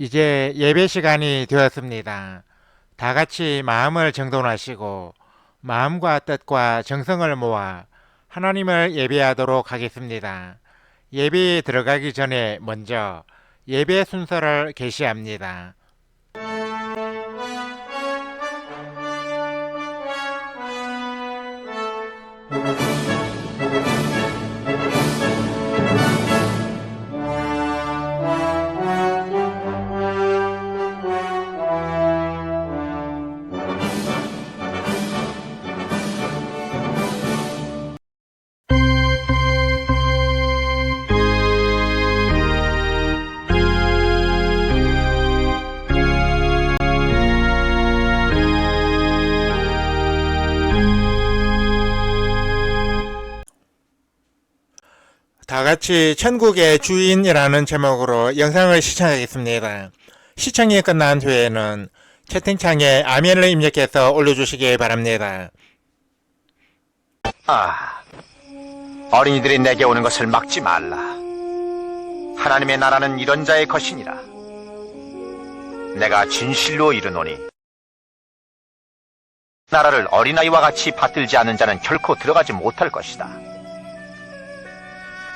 이제 예배 시간이 되었습니다. 다 같이 마음을 정돈하시고 마음과 뜻과 정성을 모아 하나님을 예배하도록 하겠습니다. 예배에 들어가기 전에 먼저 예배 순서를 게시합니다. 다 같이 천국의 주인이라는 제목으로 영상을 시청하겠습니다. 시청이 끝난 후에는 채팅창에 아멘을 입력해서 올려주시기 바랍니다. 어린이들이 내게 오는 것을 막지 말라. 하나님의 나라는 이런 자의 것이니라. 내가 진실로 이르노니 나라를 어린아이와 같이 받들지 않는 자는 결코 들어가지 못할 것이다.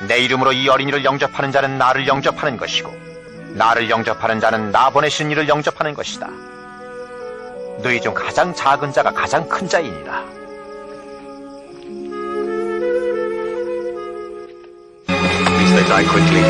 내 이름으로 이 어린이를 영접하는 자는 나를 영접하는 것이고 나를 영접하는 자는 나 보내신 이를 영접하는 것이다. 너희 중 가장 작은 자가 가장 큰 자이니라. Please they die quickly.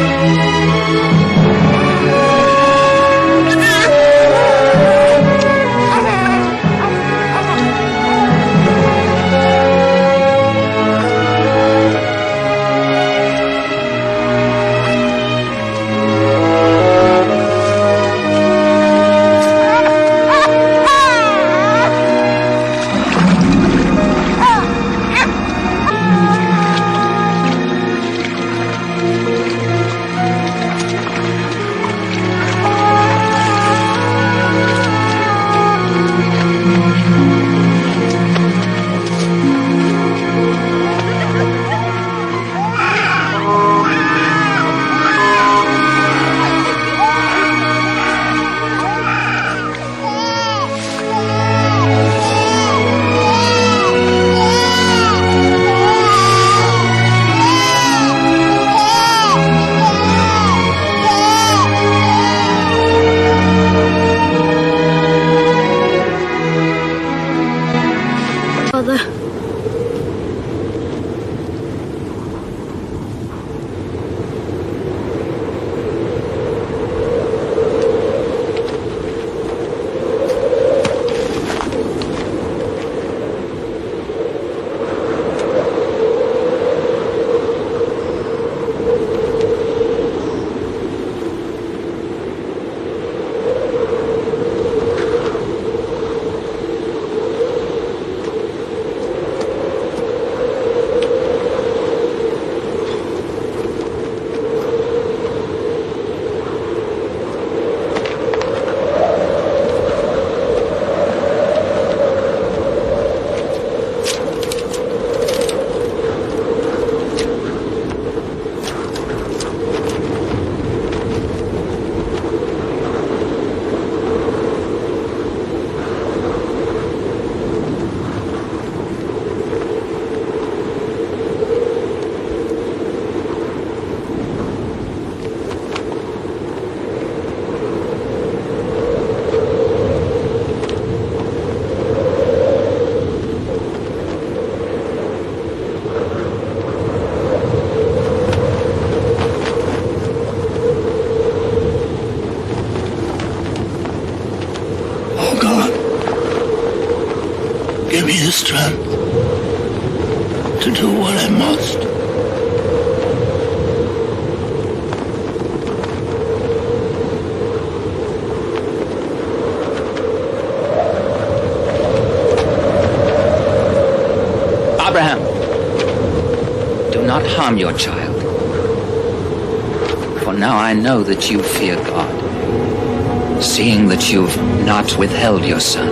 Father. Oh God, give me the strength to do what I must. Abraham, do not harm your child. For now I know that you fear God, seeing that you've not withheld your son,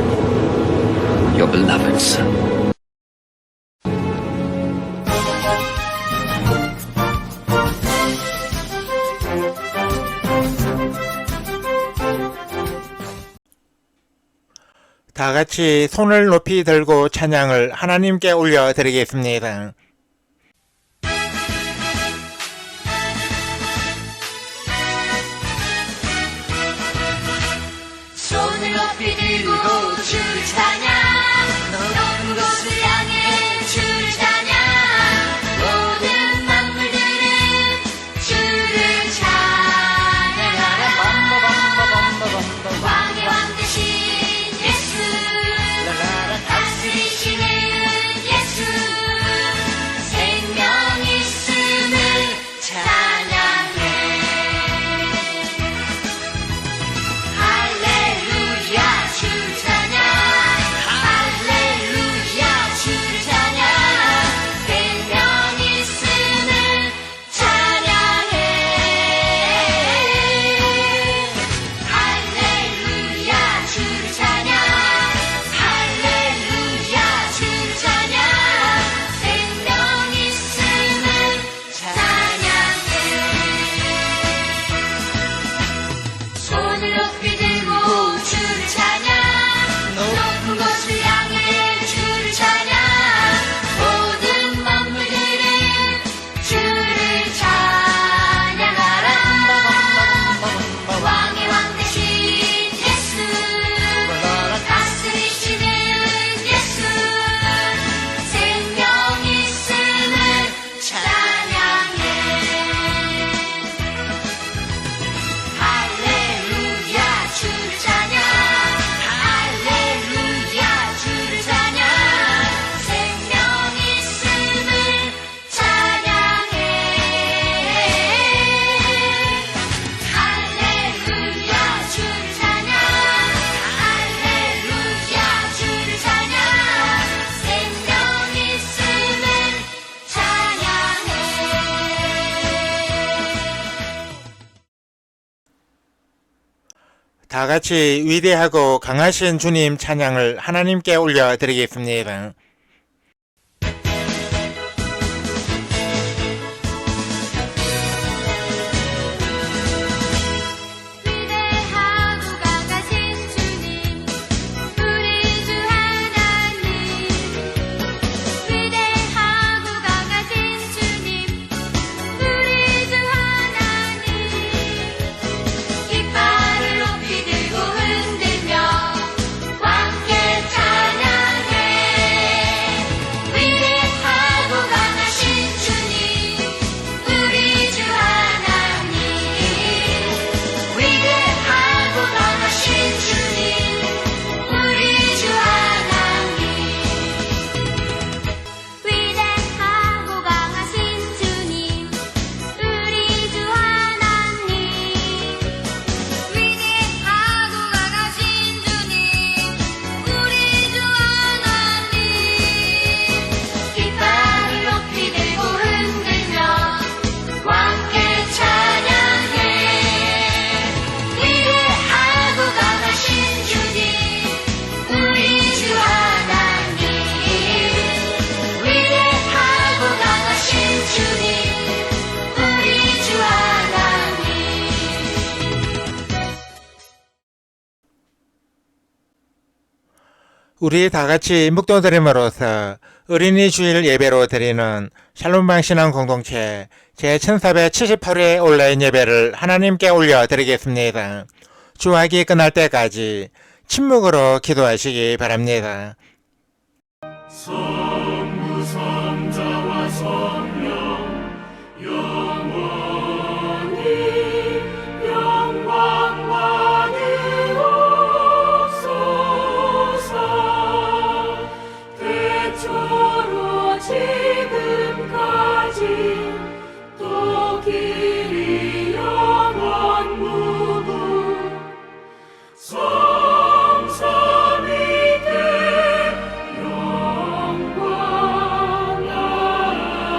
your beloved son. 다 같이 손을 높이 들고 찬양을 하나님께 올려드리겠습니다. 손을 높이 들고 주를 찬양 높은 곳을 향해 주를 찬양 모든 만물들은 주를 찬양하라 왕의 왕 되신 예수 다스리시는 예수 생명 있음을 찬양해 할렐루야 주를 찬양 할렐루야 주를 찬양 생명 있음을 찬양해 할렐루야 주를 찬양 할렐루야 주를 찬양 생명 있음을 찬양해 손을 높이 들고 주를 찬양 높은 곳을 향해 주를 찬양 모든 만물들은 주를 찬양하라 왕의 왕 되신 예수 다스리시는 예수 생명 있음을 찬양해 할렐루야 주를 찬양 할렐루야 주를 찬양 생명 있음을 찬양해 할렐루야 주를 찬양 할렐루야 주를 찬양 생명 있음을 찬양해 다 같이 위대하고 강하신 주님 찬양을 하나님께 올려드리겠습니다. 위대하고 강하신 주님 우리 주 하나님 위대하고 강하신 주님 우리 주 하나님 깃발을 높이 들고 흔들며 함께 찬양해 위대하고 강하신 주님 우리 주 하나님 위대하고 강하신 주님 우리 주 하나님 위대하고 강하신 주님 우리 주 하나님 위대하고 강하신 주님 우리 주 하나님 깃발을 높이 들고 흔들며 함께 찬양해 위대하고 강하신 주님 우리 주 하나님 위대하고 강하신 주님 우리 주 하나님 우리 다 같이 묵도드림으로써 어린이 주일 예배로 드리는 샬롬방 신앙 공동체 제1478회 온라인 예배를 하나님께 올려드리겠습니다. 주학이 끝날 때까지 침묵으로 기도하시기 바랍니다. 성부 성자와 성령 영원히 영광 받으옵소서 태초로 지금까지 또 길이 영원 무궁 성삼위께 영광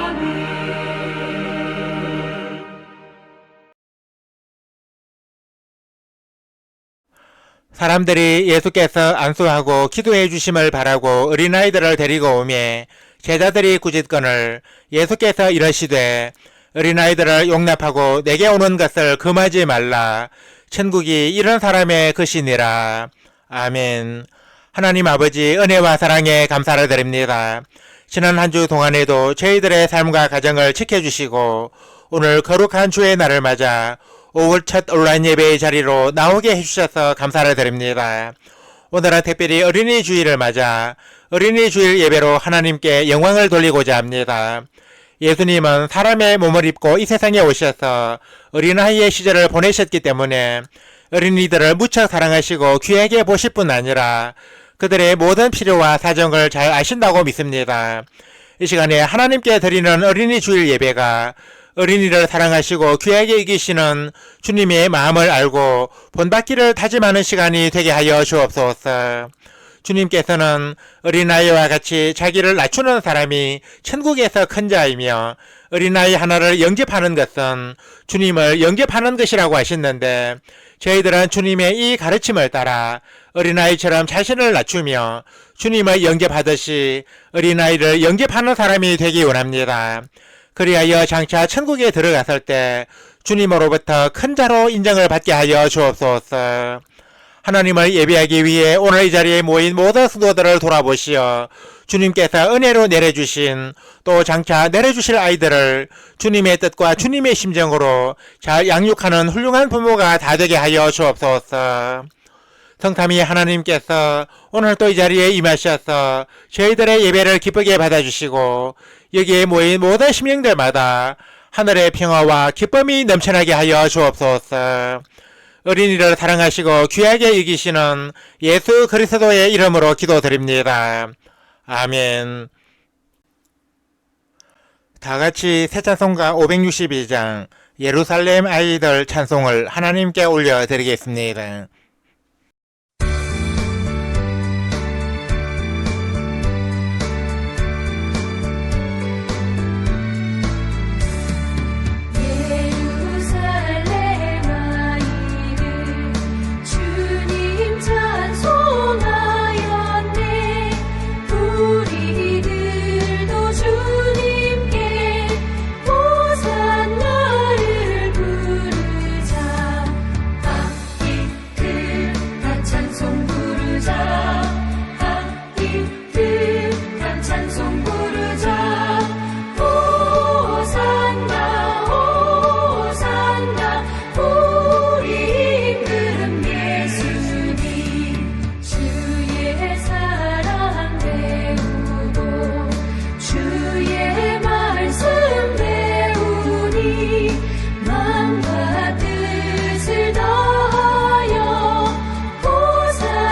아멘. 사람들이 예수께서 안수하고 기도해 주심을 바라고 어린아이들을 데리고 오매 제자들이 꾸짖거늘 예수께서 이러시되 어린아이들을 용납하고 내게 오는 것을 금하지 말라. 천국이 이런 사람의 것이니라. 아멘. 하나님 아버지 은혜와 사랑에 감사를 드립니다. 지난 한 주 동안에도 저희들의 삶과 가정을 지켜주시고 오늘 거룩한 주의 날을 맞아 5월 첫 온라인 예배의 자리로 나오게 해주셔서 감사를 드립니다. 오늘은 특별히 어린이 주일을 맞아 어린이 주일 예배로 하나님께 영광을 돌리고자 합니다. 예수님은 사람의 몸을 입고 이 세상에 오셔서 어린아이의 시절을 보내셨기 때문에 어린이들을 무척 사랑하시고 귀하게 보실 뿐 아니라 그들의 모든 필요와 사정을 잘 아신다고 믿습니다. 이 시간에 하나님께 드리는 어린이 주일 예배가 어린이를 사랑하시고 귀하게 이기시는 주님의 마음을 알고 본받기를 다짐하는 시간이 되게 하여 주옵소서. 주님께서는 어린아이와 같이 자기를 낮추는 사람이 천국에서 큰 자이며 어린아이 하나를 영접하는 것은 주님을 영접하는 것이라고 하셨는데 저희들은 주님의 이 가르침을 따라 어린아이처럼 자신을 낮추며 주님을 영접하듯이 어린아이를 영접하는 사람이 되기 원합니다. 그리하여 장차 천국에 들어갔을 때 주님으로부터 큰 자로 인정을 받게 하여 주옵소서. 하나님을 예배하기 위해 오늘 이 자리에 모인 모든 성도들을 돌아보시어 주님께서 은혜로 내려주신 또 장차 내려주실 아이들을 주님의 뜻과 주님의 심정으로 잘 양육하는 훌륭한 부모가 다 되게 하여 주옵소서. 성삼위 하나님께서 오늘 또 이 자리에 임하셔서 저희들의 예배를 기쁘게 받아주시고 여기에 모인 모든 심령들마다 하늘의 평화와 기쁨이 넘쳐나게 하여 주옵소서. 어린이를 사랑하시고 귀하게 여기시는 예수 그리스도의 이름으로 기도드립니다. 아멘. 다같이 새 찬송가 562장 예루살렘 아이들 찬송을 하나님께 올려드리겠습니다. 예루살렘 아이들 주님 찬송하였네. 우리들도 주님께 호산나를 부르자. 기특한 찬송 부르자. 기특한 찬송 부르자. 호산나 호산나 우리 임금 예수님. 주의 사랑 배우고 주의 말씀 배우니 마음과 뜻을 다하여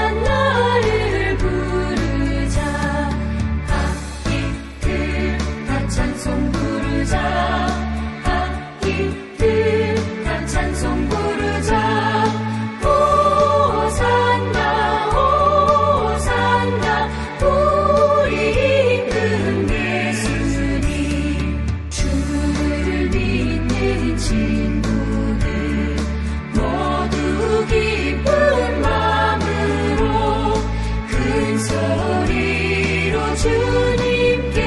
호산나를 부르자. 기특한 찬송 부르자. 기특한 찬송 부르자. 호산나 호산나 우리 임금 예수님. 주를 믿는 친구들 모두 기쁜 마음으로 큰 소리로 주님께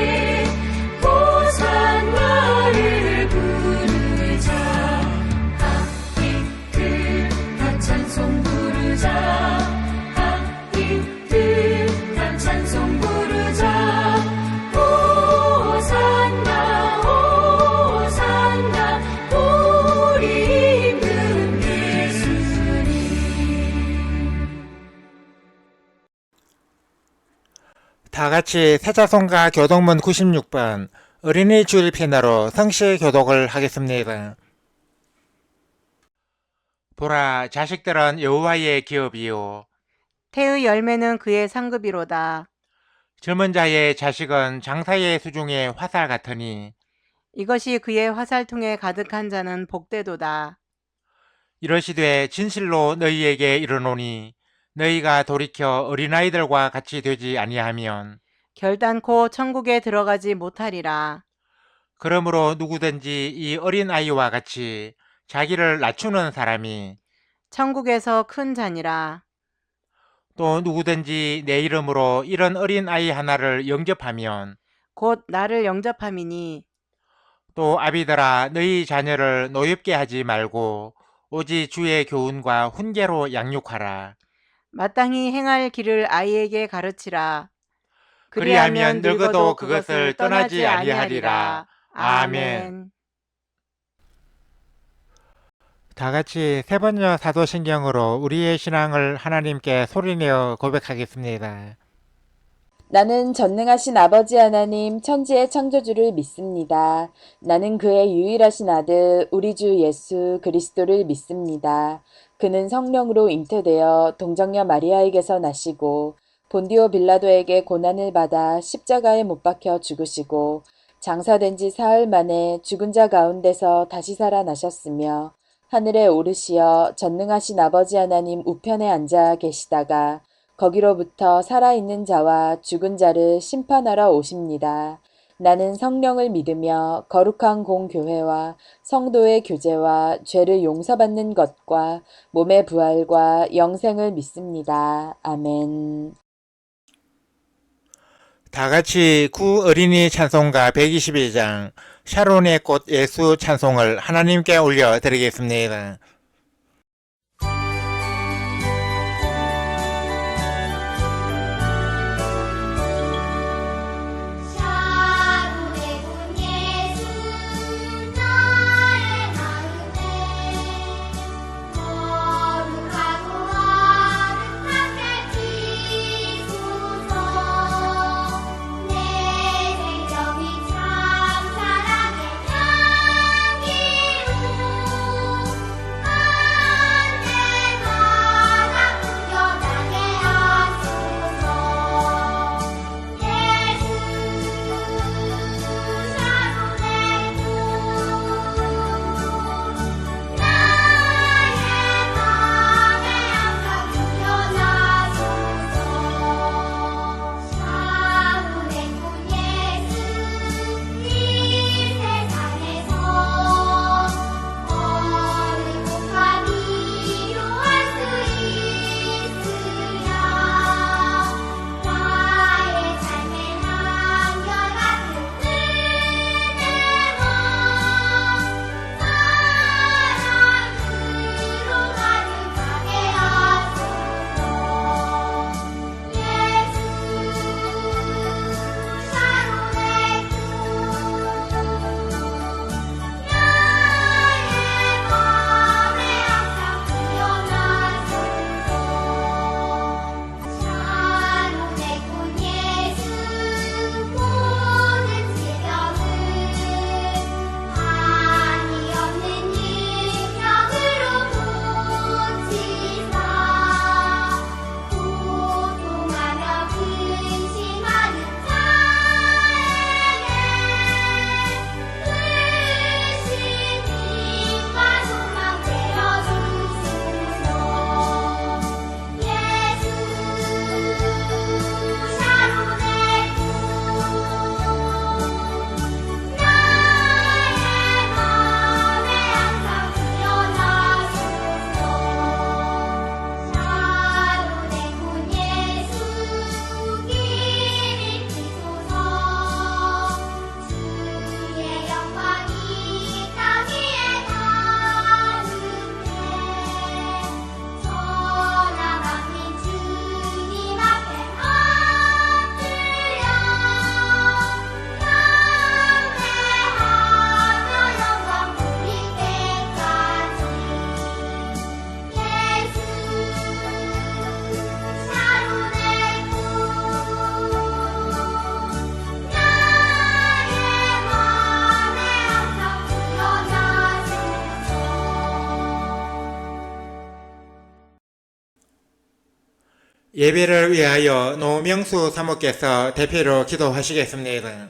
호산나를 부르자. 기특한 찬송 부르자. 기특한 찬송 부르자. 호산나 호산나 우리 임금 예수님. 다같이 새 찬송가 교독문 96번 어린이 주일 편으로 성시 교독을 하겠습니다. 보라, 자식들은 여호와의 기업이요 태의 열매는 그의 상급이로다. 젊은 자의 자식은 장사의 수중의 화살 같으니 이것이 그의 화살통에 가득한 자는 복되도다. 이러시되 진실로 너희에게 이르노니 너희가 돌이켜 어린아이들과 같이 되지 아니하면 결단코 천국에 들어가지 못하리라. 그러므로 누구든지 이 어린아이와 같이 자기를 낮추는 사람이 천국에서 큰 자니라. 또 누구든지 내 이름으로 이런 어린아이 하나를 영접하면 곧 나를 영접함이니 또 아비들아 너희 자녀를 노엽게 하지 말고 오직 주의 교훈과 훈계로 양육하라. 마땅히 행할 길을 아이에게 가르치라. 그리하면 늙어도 그것을 떠나지 아니하리라. 아멘. 다 같이 세 번째 사도신경으로 우리의 신앙을 하나님께 소리내어 고백하겠습니다. 나는 전능하신 아버지 하나님 천지의 창조주를 믿습니다. 나는 그의 유일하신 아들 우리 주 예수 그리스도를 믿습니다. 그는 성령으로 잉태되어 동정녀 마리아에게서 나시고 본디오 빌라도에게 고난을 받아 십자가에 못 박혀 죽으시고 장사된 지 사흘 만에 죽은 자 가운데서 다시 살아나셨으며 하늘에 오르시어 전능하신 아버지 하나님 우편에 앉아 계시다가 거기로부터 살아있는 자와 죽은 자를 심판하러 오십니다. 나는 성령을 믿으며 거룩한 공교회와 성도의 교제와 죄를 용서받는 것과 몸의 부활과 영생을 믿습니다. 아멘. 다 같이 구 어린이 찬송가 122장 샤론의 꽃 예수 찬송을 하나님께 올려드리겠습니다. 샤론의 꽃 예수 나의 마음에 거룩하고 아름답게 피소서. 내 생명이 참 사랑의 향기로 언제마다 풍겨나게 하소서. 예수 샤론의 꽃 나의 맘에 항상 피어나소서. 샤론의 꽃 예수 이 세상에서 거룩한 위로할 수 있으랴. 나의 삶의 한결같은 은혜와 사랑으로 가득하게 하소서. 예수 샤론의 꽃 나의 맘에 항상 피어나소서. 샤론의 꽃 예수 모든 질병을 한이 없는 능력으로 고치사 고통하며 근심하는 자에게 크신 힘과 소망 되어주소서. 예수 샤론의 꽃 나의 맘에 항상 피어나소서. 샤론의 꽃 예수 길이 피소서. 주의 영광이 땅 위에 가득해 전하감인 주님 앞에 엎드려 경배하며 영광 돌릴 때까지. 예수 샤론의 꽃 나의 맘에 항상 피어나소서. 예배를 위하여 노명수 사모께서 대표로 기도하시겠습니다.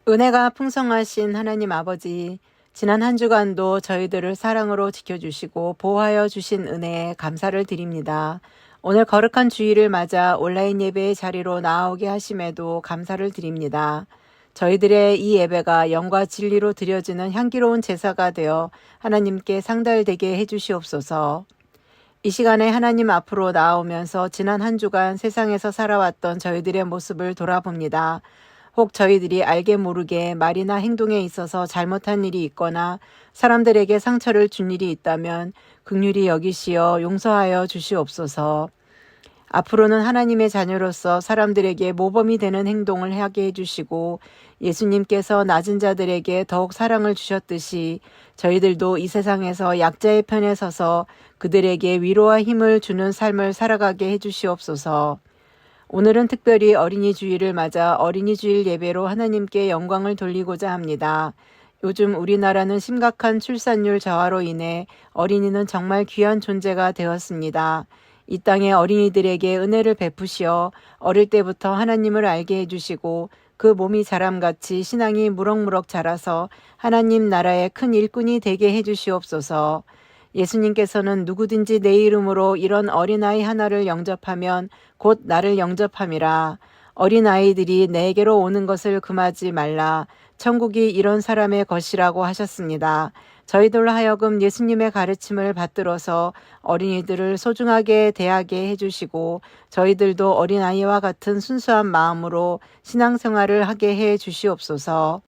은혜가 풍성하신 하나님 아버지, 지난 한 주간도 저희들을 사랑으로 지켜주시고 보호하여 주신 은혜에 감사를 드립니다. 오늘 거룩한 주일을 맞아 온라인 예배의 자리로 나아오게 하심에도 감사를 드립니다. 저희들의 이 예배가 영과 진리로 드려지는 향기로운 제사가 되어 하나님께 상달되게 해주시옵소서. 이 시간에 하나님 앞으로 나아오면서 지난 한 주간 세상에서 살아왔던 저희들의 모습을 돌아봅니다. 혹 저희들이 알게 모르게 말이나 행동에 있어서 잘못한 일이 있거나 사람들에게 상처를 준 일이 있다면 긍휼히 여기시어 용서하여 주시옵소서. 앞으로는 하나님의 자녀로서 사람들에게 모범이 되는 행동을 하게 해주시고 예수님께서 낮은 자들에게 더욱 사랑을 주셨듯이 저희들도 이 세상에서 약자의 편에 서서 그들에게 위로와 힘을 주는 삶을 살아가게 해주시옵소서. 오늘은 특별히 어린이 주일을 맞아 어린이 주일 예배로 하나님께 영광을 돌리고자 합니다. 요즘 우리나라는 심각한 출산율 저하로 인해 어린이는 정말 귀한 존재가 되었습니다. 이 땅의 어린이들에게 은혜를 베푸시어 어릴 때부터 하나님을 알게 해주시고 그 몸이 자람같이 신앙이 무럭무럭 자라서 하나님 나라의 큰 일꾼이 되게 해주시옵소서. 예수님께서는 누구든지 내 이름으로 이런 어린아이 하나를 영접하면 곧 나를 영접함이라. 어린아이들이 내게로 오는 것을 금하지 말라. 천국이 이런 사람의 것이라고 하셨습니다. 저희들로 하여금 예수님의 가르침을 받들어서 어린이들을 소중하게 대하게 해주시고 저희들도 어린아이와 같은 순수한 마음으로 신앙생활을 하게 해 주시옵소서.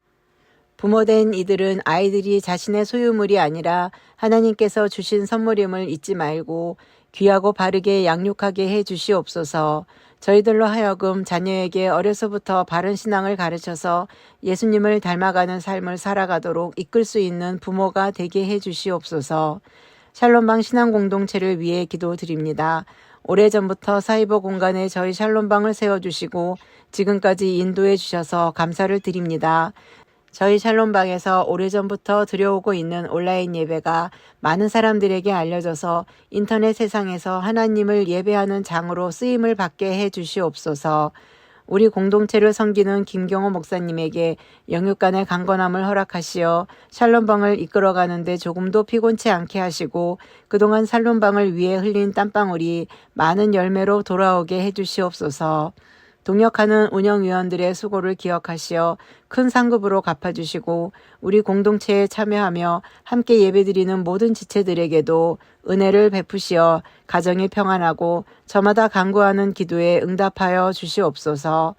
부모된 이들은 아이들이 자신의 소유물이 아니라 하나님께서 주신 선물임을 잊지 말고 귀하고 바르게 양육하게 해 주시옵소서. 저희들로 하여금 자녀에게 어려서부터 바른 신앙을 가르쳐서 예수님을 닮아가는 삶을 살아가도록 이끌 수 있는 부모가 되게 해 주시옵소서. 샬롬방 신앙공동체를 위해 기도드립니다. 오래전부터 사이버 공간에 저희 샬롬방을 세워주시고 지금까지 인도해 주셔서 감사를 드립니다. 저희 샬롬방에서 오래전부터 드려오고 있는 온라인 예배가 많은 사람들에게 알려져서 인터넷 세상에서 하나님을 예배하는 장으로 쓰임을 받게 해 주시옵소서. 우리 공동체를 섬기는 김경호 목사님에게 영육간의 강건함을 허락하시어 샬롬방을 이끌어가는데 조금도 피곤치 않게 하시고 그동안 샬롬방을 위해 흘린 땀방울이 많은 열매로 돌아오게 해 주시옵소서. 동역하는 운영위원들의 수고를 기억하시어 큰 상급으로 갚아주시고 우리 공동체에 참여하며 함께 예배드리는 모든 지체들에게도 은혜를 베푸시어 가정이 평안하고 저마다 간구하는 기도에 응답하여 주시옵소서.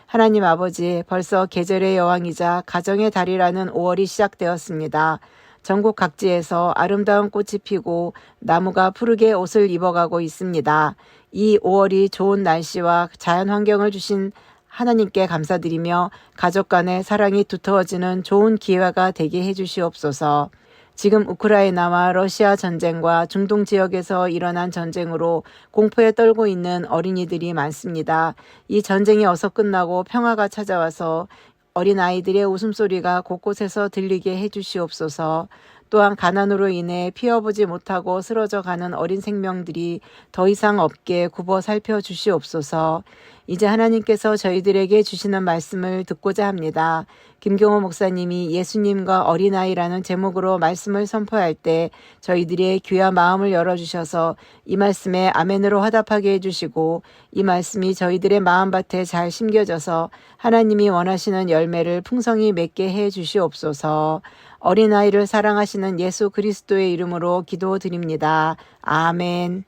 하나님 아버지, 벌써 계절의 여왕이자 가정의 달이라는 5월이 시작되었습니다. 전국 각지에서 아름다운 꽃이 피고 나무가 푸르게 옷을 입어가고 있습니다. 이 5월이 좋은 날씨와 자연 환경을 주신 하나님께 감사드리며 가족 간의 사랑이 두터워지는 좋은 기회가 되게 해주시옵소서. 지금 우크라이나와 러시아 전쟁과 중동 지역에서 일어난 전쟁으로 공포에 떨고 있는 어린이들이 많습니다. 이 전쟁이 어서 끝나고 평화가 찾아와서 어린아이들의 웃음소리가 곳곳에서 들리게 해주시옵소서. 또한 가난으로 인해 피어보지 못하고 쓰러져 가는 어린 생명들이 더 이상 없게 굽어 살펴주시옵소서. 이제 하나님께서 저희들에게 주시는 말씀을 듣고자 합니다. 김경호 목사님이 예수님과 어린아이라는 제목으로 말씀을 선포할 때 저희들의 귀와 마음을 열어주셔서 이 말씀에 아멘으로 화답하게 해주시고 이 말씀이 저희들의 마음밭에 잘 심겨져서 하나님이 원하시는 열매를 풍성히 맺게 해주시옵소서. 어린아이를 사랑하시는 예수 그리스도의 이름으로 기도드립니다. 아멘.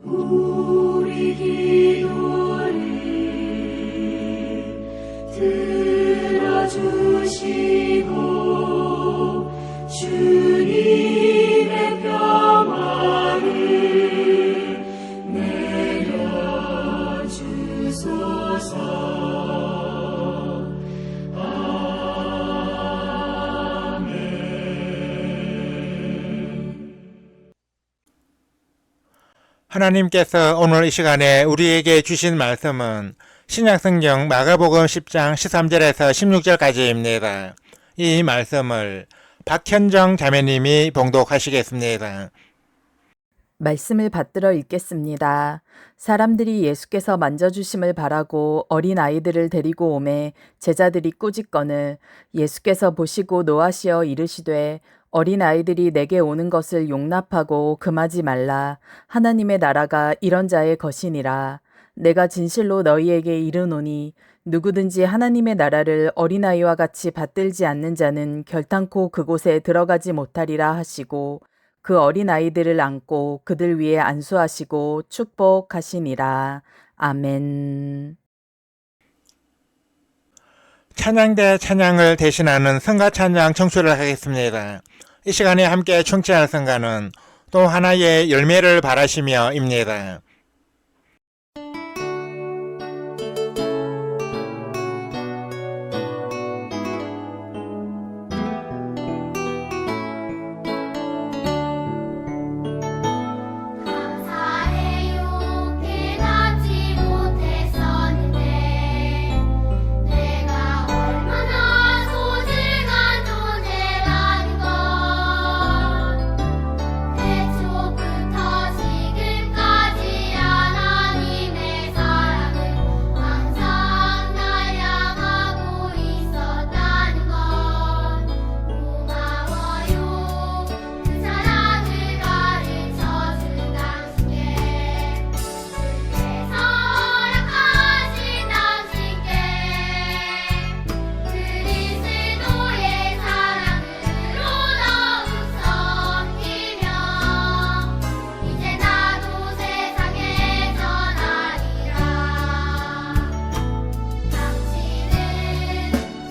우리 기도를 들어주시고 주님의 평화를 내려주소서. 하나님께서 오늘 이 시간에 우리에게 주신 말씀은 신약성경 마가복음 10장 13절에서 16절까지입니다. 이 말씀을 박현정 자매님이 봉독하시겠습니다. 말씀을 받들어 읽겠습니다. 사람들이 예수께서 만져주심을 바라고 어린 아이들을 데리고 오매 제자들이 꾸짖거늘 예수께서 보시고 노하시어 이르시되 어린 아이들이 내게 오는 것을 용납하고 금하지 말라. 하나님의 나라가 이런 자의 것이니라. 내가 진실로 너희에게 이르노니 누구든지 하나님의 나라를 어린아이와 같이 받들지 않는 자는 결탄코 그곳에 들어가지 못하리라 하시고 그 어린아이들을 안고 그들 위에 안수하시고 축복하시니라. 아멘. 찬양대 찬양을 대신하는 성가 찬양 청취를 하겠습니다. 이 시간에 함께 청취할 성가는 또 하나의 열매를 바라시며입니다. 감사해요 깨닫지 못했었는데 내가 얼마나 소중한 존재라는 걸 태초부터 지금까지 하나님의 사랑을 항상 날 향하고 있었다는 걸 고마워요 그 사랑을 가르쳐준 당신께 주께서 허락하신 당신께 그리스도의 사랑으로 더욱 섬기며 이제 나도 세상에 전하리라 당신은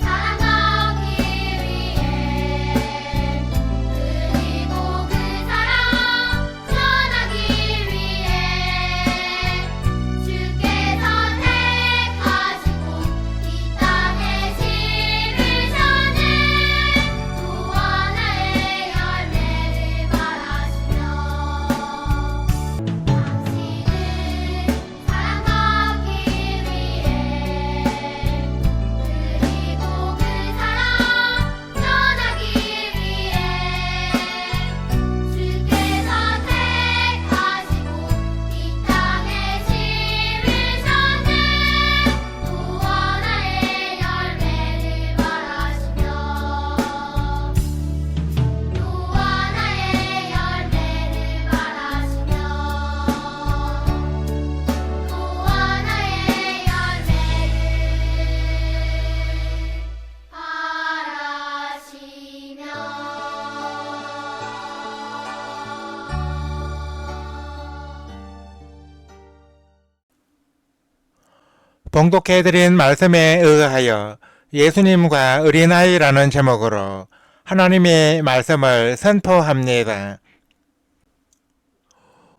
사랑하기 위해 그리고 그 사랑 전하기 위해 주께서 택하시고 이 땅에 심으셨네 또 하나의 열매를 바라시며 당신은 사랑하기 위해 그리고 그 사랑 전하기 위해 주께서 택하시고 이 땅에 심으셨네 또 하나의 열매를 바라시며 또 하나의 열매를 바라시며 또 하나의 열매를 봉독해드린 말씀에 의하여 예수님과 어린아이라는 제목으로 하나님의 말씀을 선포합니다.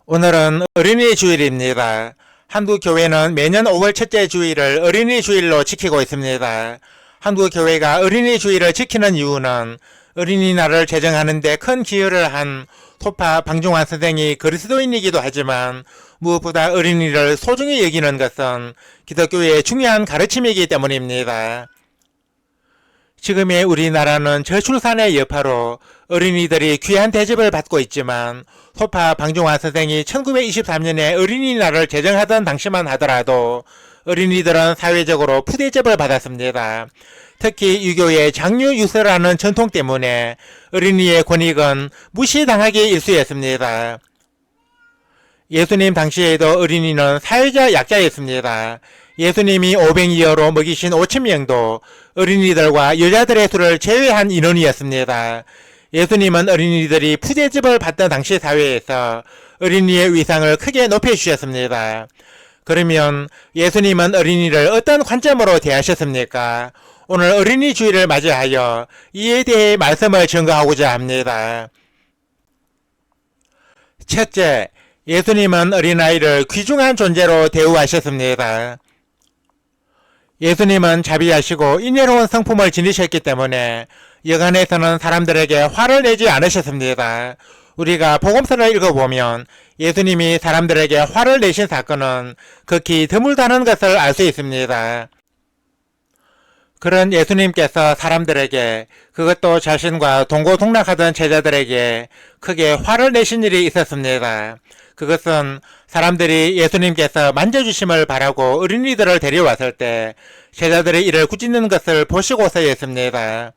오늘은 어린이 주일입니다. 한국 교회는 매년 5월 첫째 주일을 어린이 주일로 지키고 있습니다. 한국 교회가 어린이 주일을 지키는 이유는 어린이날을 제정하는 데 큰 기여를 한 토파 방종환 선생이 그리스도인이기도 하지만 무엇보다 어린이를 소중히 여기는 것은 기독교의 중요한 가르침이기 때문입니다. 지금의 우리나라는 저출산의 여파로 어린이들이 귀한 대접을 받고 있지만 토파 방종환 선생이 1923년에 어린이날을 제정하던 당시만 하더라도 어린이들은 사회적으로 푸대접을 받았습니다. 특히 유교의 장유유서라는 전통 때문에 어린이의 권익은 무시당하기 일쑤였습니다. 예수님 당시에도 어린이는 사회적 약자였습니다. 예수님이 500여로 먹이신 5,000명도 어린이들과 여자들의 수를 제외한 인원이었습니다. 예수님은 어린이들이 푸대접을 받던 당시 사회에서 어린이의 위상을 크게 높여주셨습니다. 그러면 예수님은 어린이를 어떤 관점으로 대하셨습니까? 오늘 어린이 주일을 맞이하여 이에 대해 말씀을 전가하고자 합니다. 첫째, 예수님은 어린아이를 귀중한 존재로 대우하셨습니다. 예수님은 자비하시고 인내로운 성품을 지니셨기 때문에 여간에서는 사람들에게 화를 내지 않으셨습니다. 우리가 복음서를 읽어보면 예수님이 사람들에게 화를 내신 사건은 극히 드물다는 것을 알 수 있습니다. 그런 예수님께서 사람들에게, 그것도 자신과 동고동락하던 제자들에게 크게 화를 내신 일이 있었습니다. 그것은 사람들이 예수님께서 만져주심을 바라고 어린이들을 데려왔을 때 제자들이 이를 꾸짖는 것을 보시고서였습니다.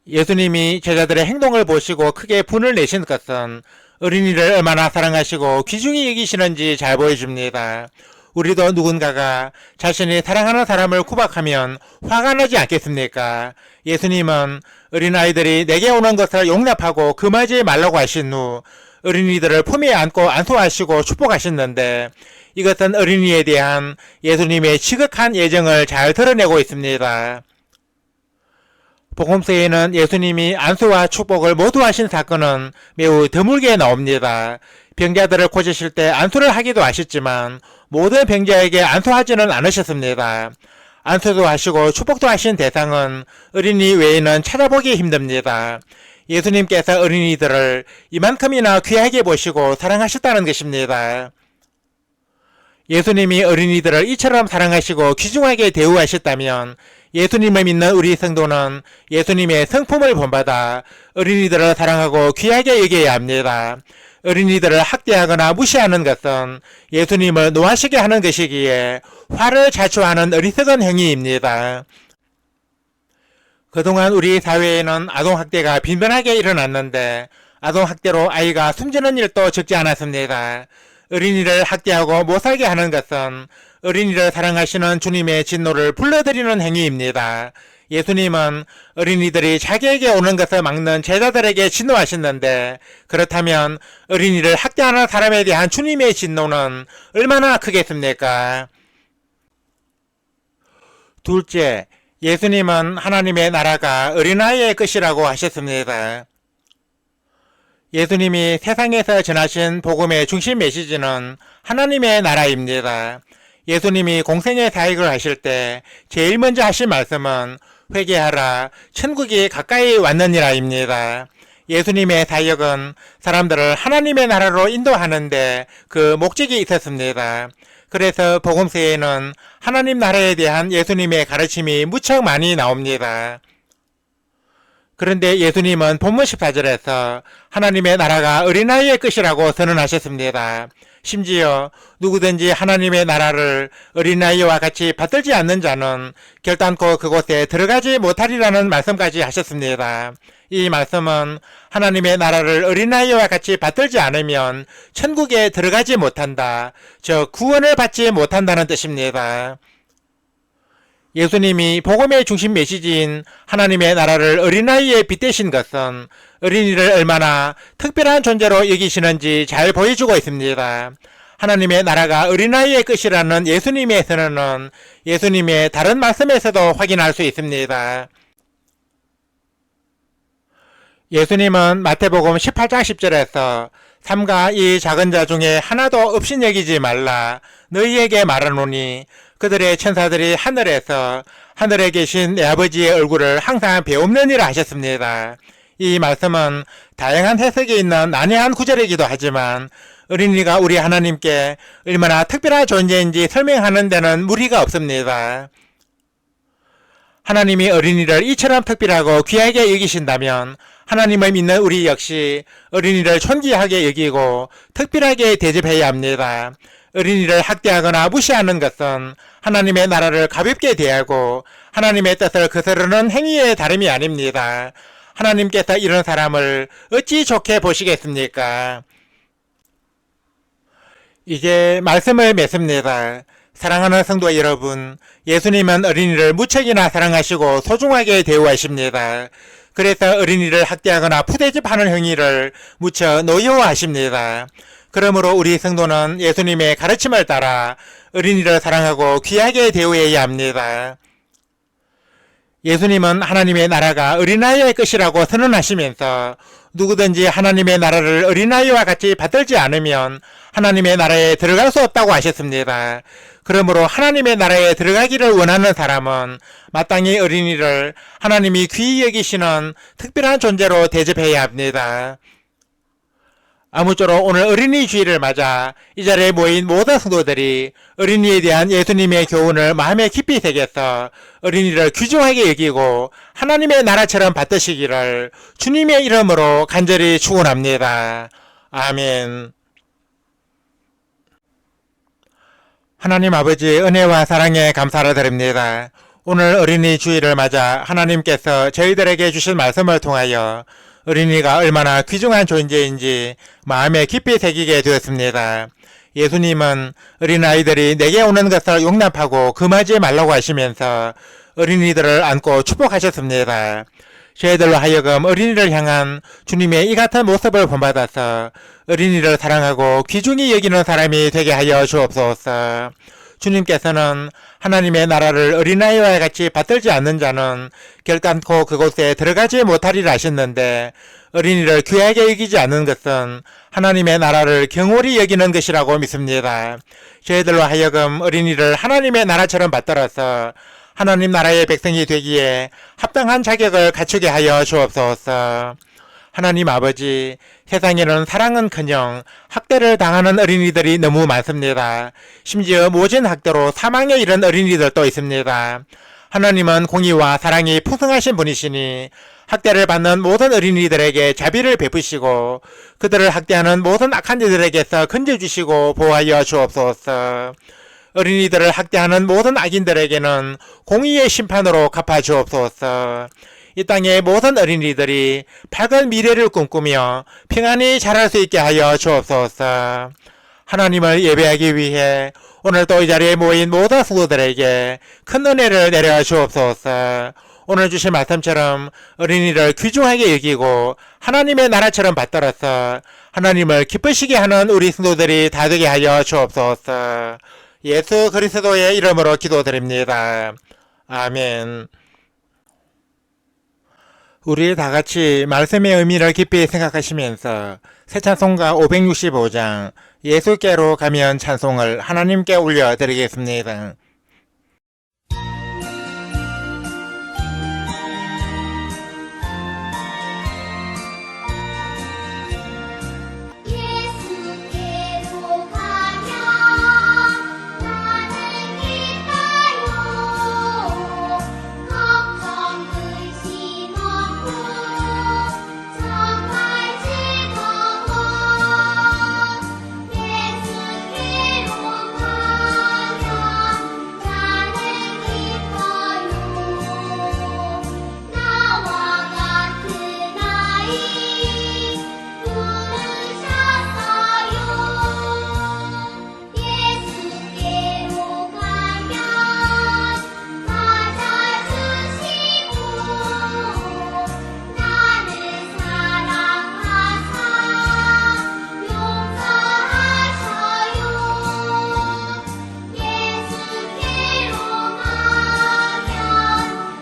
예수님이 제자들의 행동을 보시고 크게 분을 내신 것은 어린이를 얼마나 사랑하시고 귀중히 여기시는지 잘 보여줍니다. 우리도 누군가가 자신이 사랑하는 사람을 구박하면 화가 나지 않겠습니까? 예수님은 어린아이들이 내게 오는 것을 용납하고 금하지 말라고 하신 후 어린이들을 품에 안고 안수하시고 축복하셨는데, 이것은 어린이에 대한 예수님의 지극한 애정을 잘 드러내고 있습니다. 복음서에는 예수님이 안수와 축복을 모두 하신 사건은 매우 드물게 나옵니다. 병자들을 고치실 때 안수를 하기도 하셨지만 모든 병자에게 안수하지는 않으셨습니다. 안수도 하시고 축복도 하신 대상은 어린이 외에는 찾아보기 힘듭니다. 예수님께서 어린이들을 이만큼이나 귀하게 보시고 사랑하셨다는 것입니다. 예수님이 어린이들을 이처럼 사랑하시고 귀중하게 대우하셨다면 예수님을 믿는 우리 성도는 예수님의 성품을 본받아 어린이들을 사랑하고 귀하게 여겨야 합니다. 어린이들을 학대하거나 무시하는 것은 예수님을 노하시게 하는 것이기에 화를 자초하는 어리석은 행위입니다. 그동안 우리 사회에는 아동학대가 빈번하게 일어났는데 아동학대로 아이가 숨지는 일도 적지 않았습니다. 어린이를 학대하고 못살게 하는 것은 어린이를 사랑하시는 주님의 진노를 불러들이는 행위입니다. 예수님은 어린이들이 자기에게 오는 것을 막는 제자들에게 진노하셨는데 그렇다면 어린이를 학대하는 사람에 대한 주님의 진노는 얼마나 크겠습니까? 둘째, 예수님은 하나님의 나라가 어린아이의 것이라고 하셨습니다. 예수님이 세상에서 전하신 복음의 중심 메시지는 하나님의 나라입니다. 예수님이 공생의 사역을 하실 때 제일 먼저 하신 말씀은 회개하라, 천국이 가까이 왔느니라입니다. 예수님의 사역은 사람들을 하나님의 나라로 인도하는데 그 목적이 있었습니다. 그래서 복음서에는 하나님 나라에 대한 예수님의 가르침이 무척 많이 나옵니다. 그런데 예수님은 본문 14절에서 하나님의 나라가 어린아이의 것이라고 선언하셨습니다. 심지어 누구든지 하나님의 나라를 어린아이와 같이 받들지 않는 자는 결단코 그곳에 들어가지 못하리라는 말씀까지 하셨습니다. 이 말씀은 하나님의 나라를 어린아이와 같이 받들지 않으면 천국에 들어가지 못한다, 즉 구원을 받지 못한다는 뜻입니다. 예수님이 복음의 중심 메시지인 하나님의 나라를 어린아이에 빗대신 것은 어린이를 얼마나 특별한 존재로 여기시는지 잘 보여주고 있습니다. 하나님의 나라가 어린아이의 것이라는 예수님의 선언은 예수님의 다른 말씀에서도 확인할 수 있습니다. 예수님은 마태복음 18장 10절에서 삼가 이 작은 자 중에 하나도 없인 여기지 말라 너희에게 말하노니 그들의 천사들이 하늘에서 하늘에 계신 내 아버지의 얼굴을 항상 배움느니라 하셨습니다. 이 말씀은 다양한 해석이 있는 난해한 구절이기도 하지만 어린이가 우리 하나님께 얼마나 특별한 존재인지 설명하는 데는 무리가 없습니다. 하나님이 어린이를 이처럼 특별하고 귀하게 여기신다면 하나님을 믿는 우리 역시 어린이를 존귀하게 여기고 특별하게 대접해야 합니다. 어린이를 학대하거나 무시하는 것은 하나님의 나라를 가볍게 대하고 하나님의 뜻을 거스르는 행위의 다름이 아닙니다. 하나님께서 이런 사람을 어찌 좋게 보시겠습니까? 이제 말씀을 맺습니다. 사랑하는 성도 여러분, 예수님은 어린이를 무척이나 사랑하시고 소중하게 대우하십니다. 그래서 어린이를 학대하거나 푸대접하는 행위를 무척 노여워하십니다. 그러므로 우리 성도는 예수님의 가르침을 따라 어린이를 사랑하고 귀하게 대우해야 합니다. 예수님은 하나님의 나라가 어린아이의 것이라고 선언하시면서 누구든지 하나님의 나라를 어린아이와 같이 받들지 않으면 하나님의 나라에 들어갈 수 없다고 하셨습니다. 그러므로 하나님의 나라에 들어가기를 원하는 사람은 마땅히 어린이를 하나님이 귀히 여기시는 특별한 존재로 대접해야 합니다. 아무쪼록 오늘 어린이 주일을 맞아 이 자리에 모인 모든 성도들이 어린이에 대한 예수님의 교훈을 마음에 깊이 새겨서 어린이를 귀중하게 여기고 하나님의 나라처럼 받드시기를 주님의 이름으로 간절히 축원합니다. 아멘. 하나님 아버지의 은혜와 사랑에 감사를 드립니다. 오늘 어린이 주일을 맞아 하나님께서 저희들에게 주신 말씀을 통하여 어린이가 얼마나 귀중한 존재인지 마음에 깊이 새기게 되었습니다. 예수님은 어린아이들이 내게 오는 것을 용납하고 금하지 말라고 하시면서 어린이들을 안고 축복하셨습니다. 저희들로 하여금 어린이를 향한 주님의 이 같은 모습을 본받아서 어린이를 사랑하고 귀중히 여기는 사람이 되게 하여 주옵소서. 주님께서는 하나님의 나라를 어린아이와 같이 받들지 않는 자는 결단코 그곳에 들어가지 못하리라 하셨는데, 어린이를 귀하게 여기지 않는 것은 하나님의 나라를 경홀히 여기는 것이라고 믿습니다. 저희들로 하여금 어린이를 하나님의 나라처럼 받들어서 하나님 나라의 백성이 되기에 합당한 자격을 갖추게 하여 주옵소서. 하나님 아버지, 세상에는 사랑은커녕 학대를 당하는 어린이들이 너무 많습니다. 심지어 모진 학대로 사망에 이른 어린이들도 있습니다. 하나님은 공의와 사랑이 풍성하신 분이시니 학대를 받는 모든 어린이들에게 자비를 베푸시고 그들을 학대하는 모든 악한 이들에게서 건져주시고 보호하여 주옵소서. 어린이들을 학대하는 모든 악인들에게는 공의의 심판으로 갚아주옵소서. 이 땅의 모든 어린이들이 밝은 미래를 꿈꾸며 평안히 자랄 수 있게 하여 주옵소서. 하나님을 예배하기 위해 오늘도 이 자리에 모인 모든 성도들에게 큰 은혜를 내려 주옵소서. 오늘 주신 말씀처럼 어린이를 귀중하게 여기고 하나님의 나라처럼 받들어서 하나님을 기쁘시게 하는 우리 성도들이 다 되게 하여 주옵소서. 예수 그리스도의 이름으로 기도드립니다. 아멘. 우리 다 같이 말씀의 의미를 깊이 생각하시면서 새 찬송가 565장 예수께로 가면 찬송을 하나님께 올려드리겠습니다. 예수께로 가면 나는 기뻐요. 걱정 근심 없고 정말 즐거워. 예수께로 가면 나는 기뻐요. 나와 같은 아이 부르셨어요. 예수께로 가면 맞아주시고 나를 사랑하사 용서하셔요. 예수께로 가면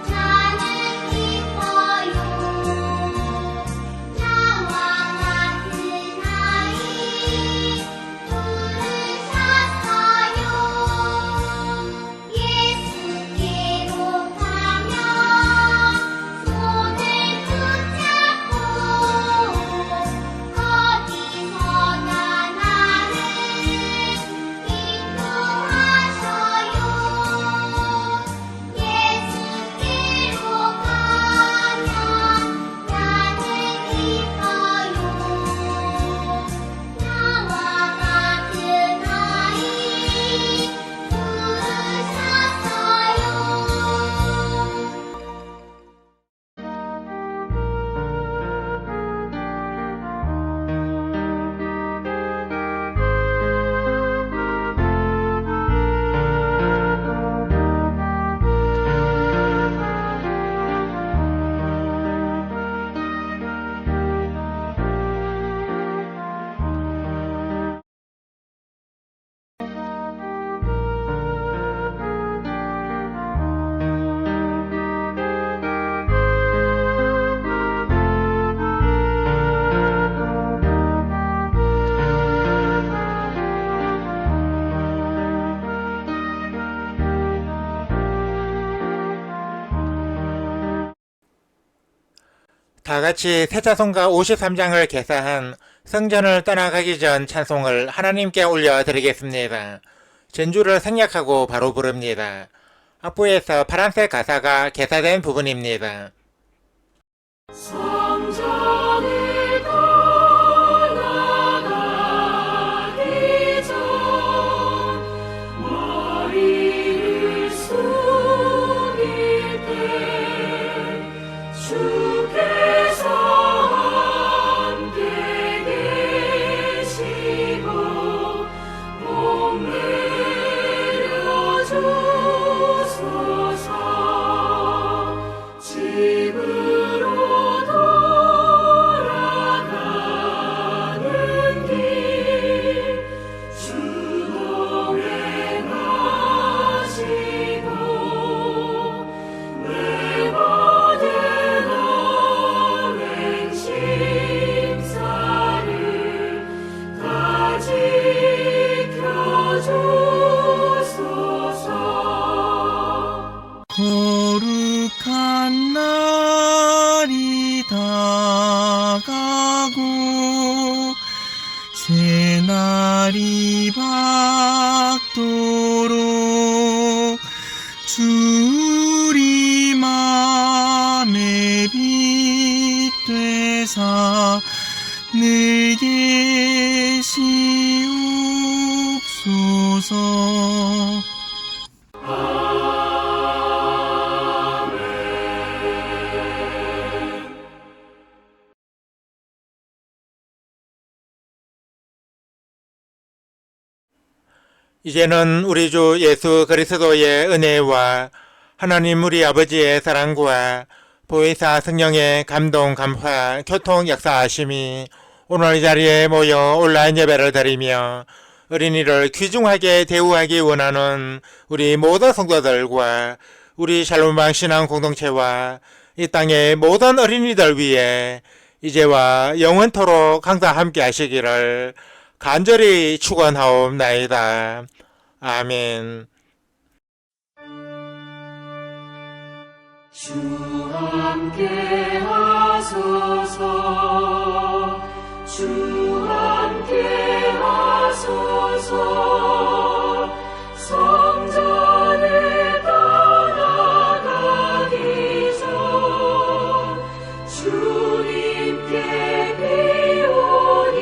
나는 기뻐요. 나와 같은 아이 부르셨어요. 예수께로 가면 손을 붙잡고 어디서나 나를 인도하셔요. 예수께로 가면 나는 기뻐요. 나와 같은 아이 다 같이 세자성가 53장을 개사한 성전을 떠나가기 전 찬송을 하나님께 올려드리겠습니다. 전주를 생략하고 바로 부릅니다. 악보에서 파란색 가사가 개사된 부분입니다. 성전을 떠나가기 전 머리를 숙일 때 주께서 함께 계시고 복 내려주소서. 계사 늘 계시옵소서. 이제는 우리 주 예수 그리스도의 은혜와 하나님 우리 아버지의 사랑과 보혜사 성령의 감동, 감화, 교통 역사하심이 오늘 이 자리에 모여 온라인 예배를 드리며 어린이를 귀중하게 대우하기 원하는 우리 모든 성도들과 우리 샬롬방 신앙 공동체와 이 땅의 모든 어린이들 위해 이제와 영원토록 항상 함께 하시기를 간절히 축원하옵나이다. 아멘. 주 함께 하소서 주 함께 하소서 성전에 떠나가기 전 주님께 비오니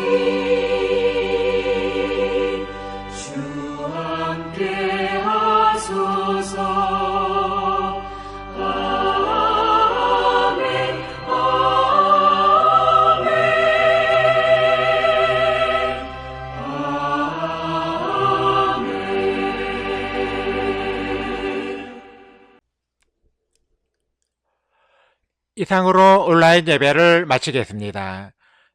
주 함께 하소서 이상으로 온라인 예배를 마치겠습니다.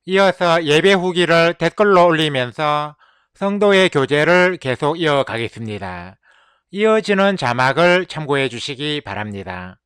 이어서 예배 후기를 댓글로 올리면서 성도의 교제를 계속 이어가겠습니다. 이어지는 자막을 참고해 주시기 바랍니다.